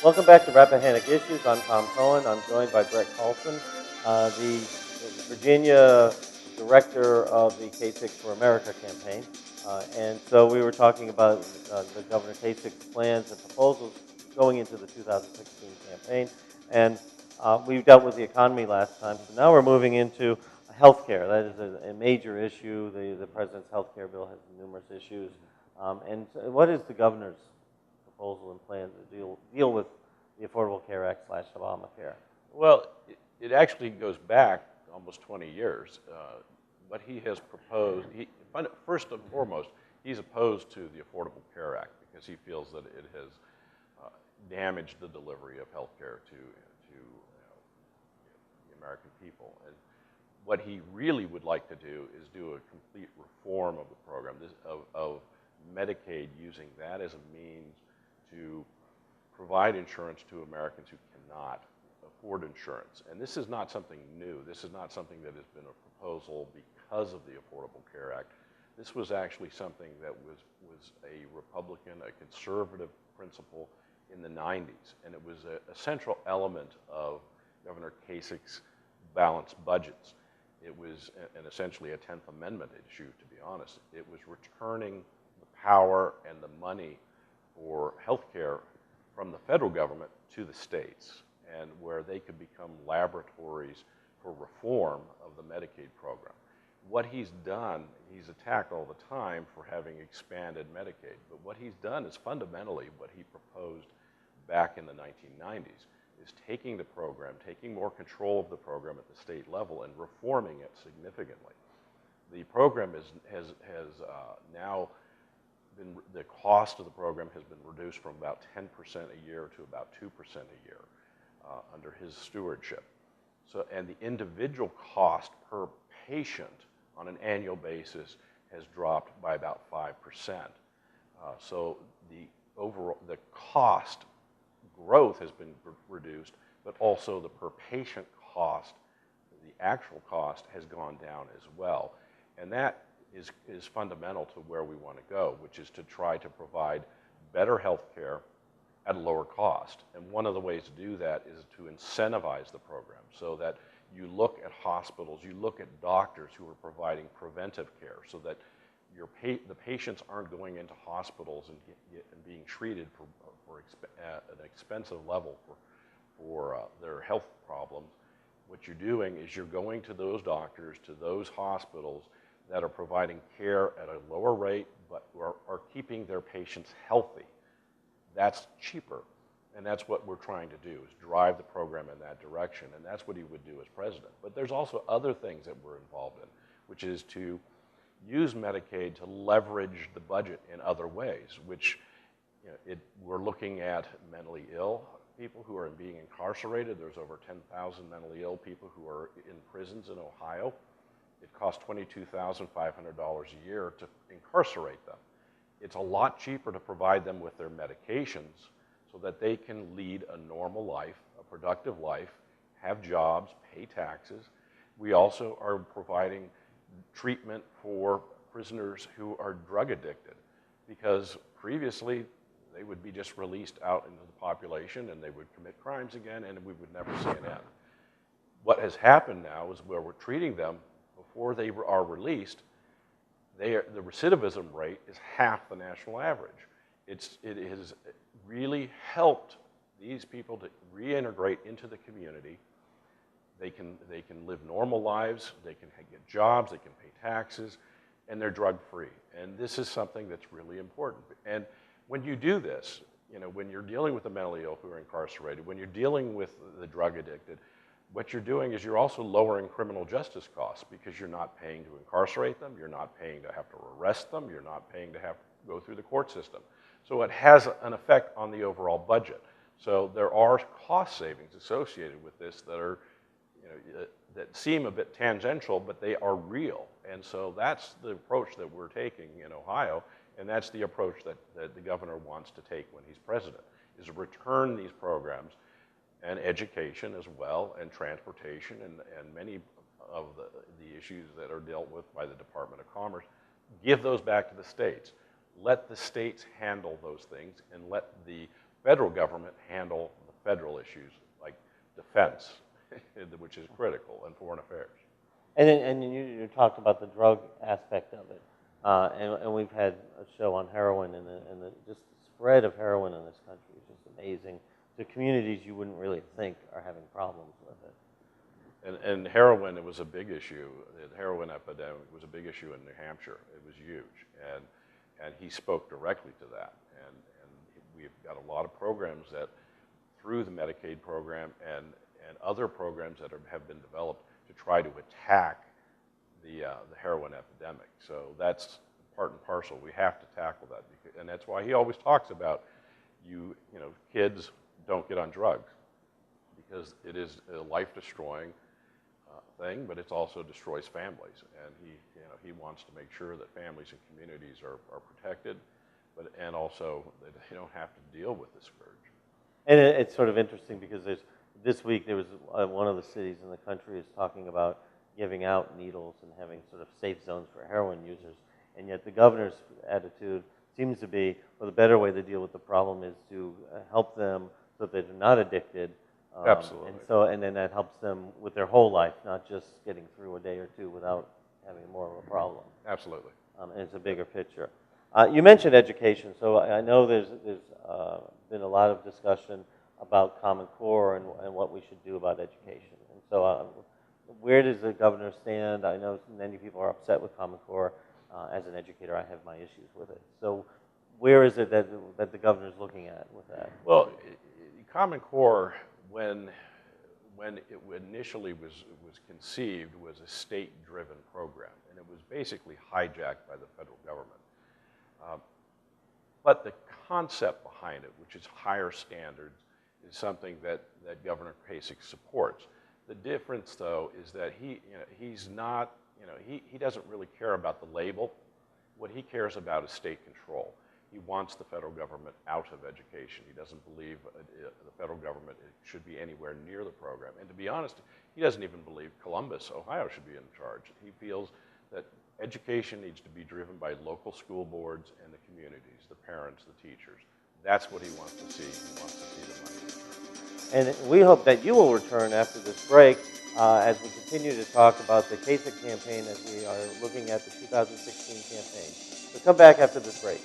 Welcome back to Rappahannock Issues. I'm Tom Cohen. I'm joined by Brett Carlson, the Virginia director of the Kasich for America campaign. And so we were talking about the Governor Kasich's plans and proposals going into the 2016 campaign. And we dealt with the economy last time, so now we're moving into health care. That is a major issue. The president's health care bill has numerous issues. And so what is the governor's proposal and plan to deal with the Affordable Care Act / Obamacare? Well, it actually goes back almost 20 years. What he has proposed, first and foremost, he's opposed to the Affordable Care Act because he feels that it has damaged the delivery of health care to the American people. And what he really would like to do is do a complete reform of the program, of Medicaid, using that as a means to provide insurance to Americans who cannot afford insurance. And this is not something new. This is not something that has been a proposal because of the Affordable Care Act. This was actually something that was a Republican, a conservative principle in the 90s. And it was a central element of Governor Kasich's balanced budgets. It was essentially a 10th Amendment issue, to be honest. It was returning the power and the money for health care from the federal government to the states, and where they could become laboratories for reform of the Medicaid program. What he's done, he's attacked all the time for having expanded Medicaid, but what he's done is fundamentally what he proposed back in the 1990s, is taking the program, taking more control of the program at the state level and reforming it significantly. The program has now been, the cost of the program has been reduced from about 10% a year to about 2% a year under his stewardship. So, and the individual cost per patient on an annual basis has dropped by about 5%. So the cost growth has been reduced, but also the per patient cost, the actual cost, has gone down as well. And that is fundamental to where we want to go, which is to try to provide better health care at a lower cost. And one of the ways to do that is to incentivize the program so that you look at hospitals, you look at doctors who are providing preventive care so that the patients aren't going into hospitals and being treated at an expensive level for their health problems. What you're doing is you're going to those doctors, to those hospitals that are providing care at a lower rate, but are keeping their patients healthy. That's cheaper, and that's what we're trying to do, is drive the program in that direction, and that's what he would do as president. But there's also other things that we're involved in, which is to use Medicaid to leverage the budget in other ways, which we're looking at mentally ill people who are being incarcerated. There's over 10,000 mentally ill people who are in prisons in Ohio. It costs $22,500 a year to incarcerate them. It's a lot cheaper to provide them with their medications so that they can lead a normal life, a productive life, have jobs, pay taxes. We also are providing treatment for prisoners who are drug addicted, because previously they would be just released out into the population and they would commit crimes again and we would never see an end. What has happened now is where we're treating them before they are released, the recidivism rate is half the national average. It has really helped these people to reintegrate into the community. They can live normal lives, they can get jobs, they can pay taxes, and they're drug-free. And this is something that's really important. And when you do this, when you're dealing with the mentally ill who are incarcerated, when you're dealing with the drug addicted, what you're doing is you're also lowering criminal justice costs, because you're not paying to incarcerate them, you're not paying to have to arrest them, you're not paying to have to go through the court system. So it has an effect on the overall budget. So there are cost savings associated with this that are, that seem a bit tangential, but they are real. And so that's the approach that we're taking in Ohio, and that's the approach that the governor wants to take when he's president, is to return these programs, and education as well, and transportation, and many of the issues that are dealt with by the Department of Commerce, give those back to the states. Let the states handle those things, and let the federal government handle the federal issues like defense, which is critical, and foreign affairs. And you talked about the drug aspect of it, and we've had a show on heroin, and just the spread of heroin in this country is just amazing. To communities you wouldn't really think are having problems with it. And heroin, it was a big issue. The heroin epidemic was a big issue in New Hampshire. It was huge, and he spoke directly to that. And we've got a lot of programs that, through the Medicaid program and other programs that have been developed to try to attack the heroin epidemic. So that's part and parcel. We have to tackle that, and that's why he always talks about kids don't get on drugs, because it is a life-destroying thing, but it also destroys families. And he wants to make sure that families and communities are protected, and also that they don't have to deal with the scourge. And it's sort of interesting because this week there was one of the cities in the country is talking about giving out needles and having sort of safe zones for heroin users, and yet the governor's attitude seems to be, well, the better way to deal with the problem is to help them so that they're not addicted. Absolutely. And then that helps them with their whole life, not just getting through a day or two without having more of a problem. Absolutely. And it's a bigger picture. You mentioned education, so I know there's been a lot of discussion about Common Core and what we should do about education. And so where does the governor stand? I know many people are upset with Common Core. As an educator, I have my issues with it. So where is it that the governor's looking at with that? Well, Common Core, when it initially was conceived, was a state-driven program, and it was basically hijacked by the federal government. But the concept behind it, which is higher standards, is something that Governor Kasich supports. The difference, though, is that he's not, he doesn't really care about the label. What he cares about is state control. He wants the federal government out of education. He doesn't believe the federal government should be anywhere near the program. And to be honest, he doesn't even believe Columbus, Ohio should be in charge. He feels that education needs to be driven by local school boards and the communities, the parents, the teachers. That's what he wants to see. He wants to see the money return. And we hope that you will return after this break as we continue to talk about the Kasich campaign as we are looking at the 2016 campaign. So come back after this break.